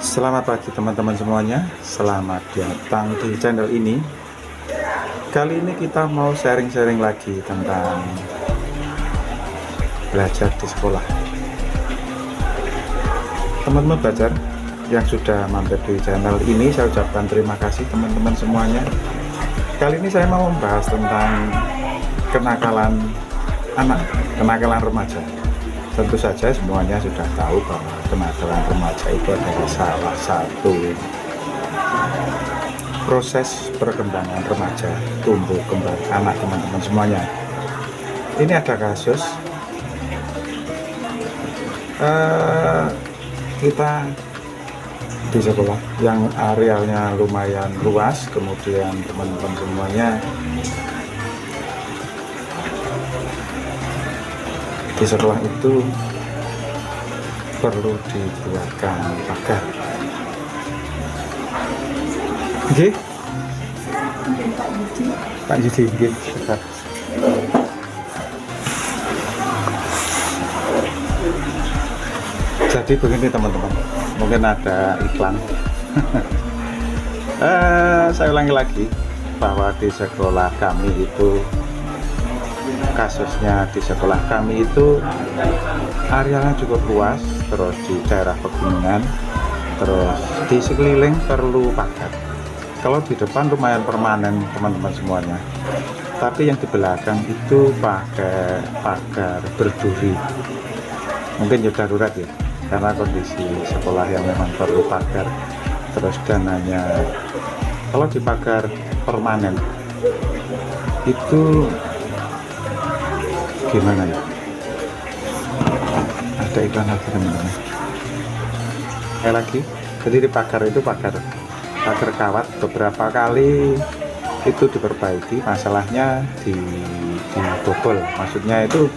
Selamat pagi teman-teman semuanya. Selamat datang di channel ini. Kali ini kita mau sharing-sharing lagi tentang belajar di sekolah. Teman-teman belajar yang sudah mampir di channel ini, saya ucapkan terima kasih teman-teman semuanya. Kali ini saya mau membahas tentang kenakalan anak, kenakalan remaja. Tentu saja semuanya sudah tahu bahwa kenakalan remaja itu adalah salah satu proses perkembangan remaja, tumbuh kembang anak teman-teman semuanya. Ini ada kasus kita di sekolah yang arealnya lumayan luas, kemudian teman-teman semuanya di sekolah itu perlu dibuatkan pagar. Oke, Pak Yudi, sebentar. Jadi begini teman-teman, mungkin ada iklan. Saya ulangi lagi bahwa di sekolah kami itu, kasusnya di sekolah kami itu arealnya cukup luas, terus di daerah pegunungan, terus di sekeliling perlu pagar. Kalau di depan lumayan permanen teman-teman semuanya, tapi yang di belakang itu pakai pagar berduri. Mungkin ya darurat ya, karena kondisi sekolah yang memang perlu pagar. Terus dananya, kalau di pagar permanen itu gimana ya? Ada iklan lagi teman-teman. Lagi, jadi di pagar itu pagar kawat beberapa kali itu diperbaiki, masalahnya dibobol, maksudnya itu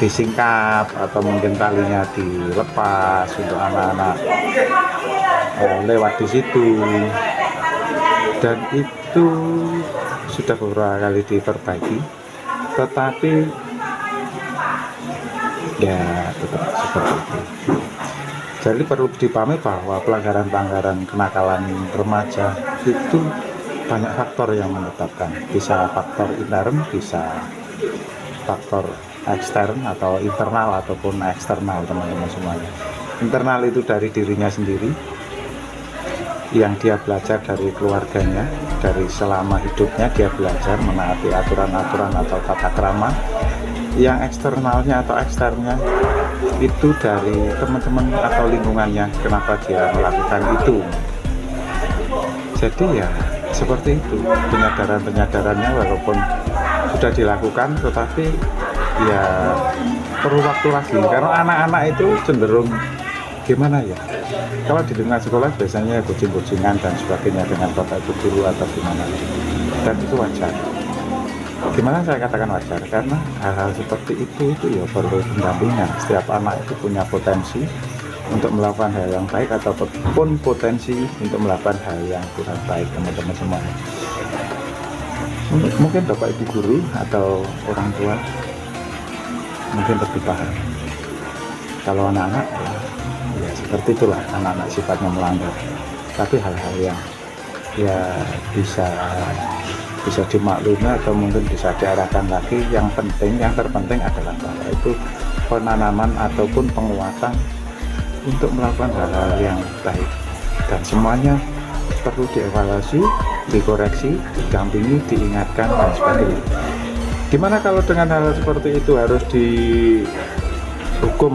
disingkap atau mungkin talinya dilepas untuk anak-anak lewat di situ, dan itu sudah beberapa kali diperbaiki, tetapi ya tetap seperti itu. Jadi perlu dipahami bahwa pelanggaran-pelanggaran kenakalan remaja itu banyak faktor yang menetapkan. Bisa faktor intern, bisa faktor ekstern atau internal ataupun eksternal teman-teman semuanya. Internal itu dari dirinya sendiri, yang dia belajar dari keluarganya, dari selama hidupnya dia belajar menaati aturan-aturan atau tata krama. Yang eksternalnya atau eksternnya itu dari teman-teman atau lingkungannya, kenapa dia melakukan itu. Jadi ya seperti itu, penyadaran-penyadarannya walaupun sudah dilakukan, tetapi ya perlu waktu lagi, karena anak-anak itu cenderung gimana ya, kalau di lingkungan sekolah biasanya kucing-kucingan dan sebagainya dengan bapak ibu guru atau gimana, dan itu wajar. Gimana saya katakan wajar? Karena hal-hal seperti itu ya perlu pendampingan. Setiap anak itu punya potensi untuk melakukan hal yang baik ataupun potensi untuk melakukan hal yang kurang baik teman-teman semua. Mungkin bapak ibu guru atau orang tua mungkin lebih paham. Kalau anak-anak ya seperti itulah, anak-anak sifatnya melanggar. Tapi hal-hal yang ya bisa dimaklumi atau mungkin bisa diarahkan lagi. Yang terpenting adalah bahwa itu penanaman ataupun penguatan untuk melakukan hal-hal yang baik, dan semuanya perlu dievaluasi, dikoreksi, didampingi, diingatkan dan sebagainya. Gimana kalau dengan hal seperti itu harus dihukum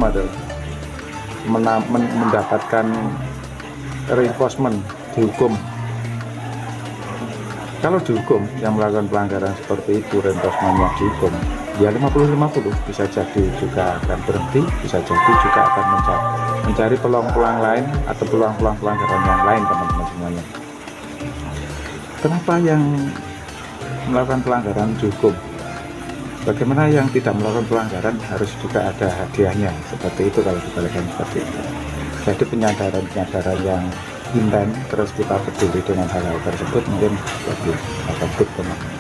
atau mendapatkan reinforcement, dihukum? Kalau dihukum, yang melakukan pelanggaran seperti itu, reinforcementnya dihukum, ya 50-50, bisa jadi juga akan berhenti, bisa jadi juga akan mencari peluang-peluang lain atau peluang-peluang pelanggaran yang lain teman-teman semuanya. Kenapa yang melakukan pelanggaran dihukum? Bagaimana yang tidak melakukan pelanggaran harus juga ada hadiahnya, seperti itu kalau dibalikan seperti itu. Jadi penyadaran yang intens, terus kita peduli dengan hal-hal tersebut, mungkin lebih bagus teman-teman.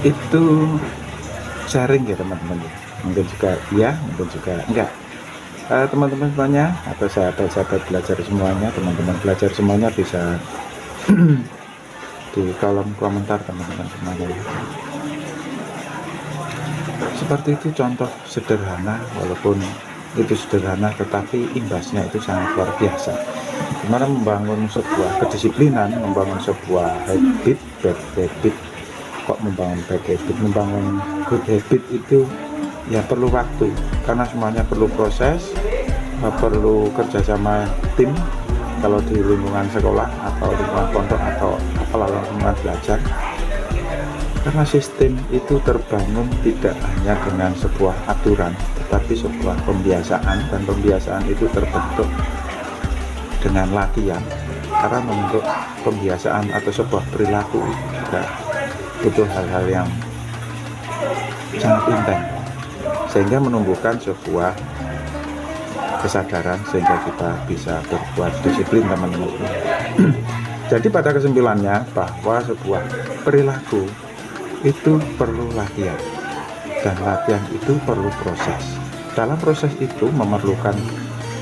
Itu sharing ya teman-teman, mungkin juga iya, mungkin juga enggak. teman-teman semuanya atau sahabat-sahabat belajar semuanya, teman-teman belajar semuanya bisa di kolom komentar teman-teman semuanya. Seperti itu contoh sederhana, walaupun itu sederhana tetapi imbasnya itu sangat luar biasa. Gimana membangun sebuah kedisiplinan, membangun sebuah habit, bad habit. Kok membangun bad habit, membangun good habit itu ya perlu waktu, karena semuanya perlu proses, perlu kerjasama tim. Kalau di lingkungan sekolah atau lingkungan pondok atau apalah lingkungan belajar, karena sistem itu terbangun tidak hanya dengan sebuah aturan tetapi sebuah pembiasaan, dan pembiasaan itu terbentuk dengan latihan. Karena membentuk pembiasaan atau sebuah perilaku juga butuh hal-hal yang sangat intens, sehingga menumbuhkan sebuah kesadaran sehingga kita bisa berbuat disiplin teman-teman. Jadi pada kesimpulannya bahwa sebuah perilaku itu perlu latihan, dan latihan itu perlu proses. Dalam proses itu memerlukan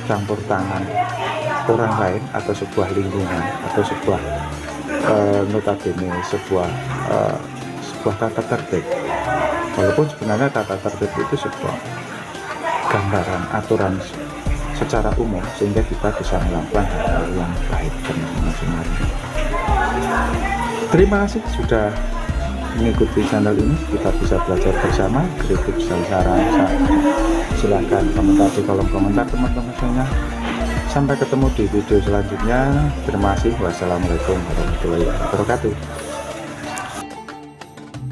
campur tangan orang lain atau sebuah lingkungan atau sebuah notabene sebuah tata tertib. Walaupun sebenarnya tata tertib itu sebuah gambaran aturan secara umum sehingga kita bisa melakukan hal-hal yang baik teman-teman semuanya. Terima kasih sudah mengikuti channel ini. Kita bisa belajar bersama. Kritik saran silahkan komentar di kolom komentar teman-teman semuanya. Sampai ketemu di video selanjutnya. Terima kasih. Wassalamualaikum warahmatullahi wabarakatuh.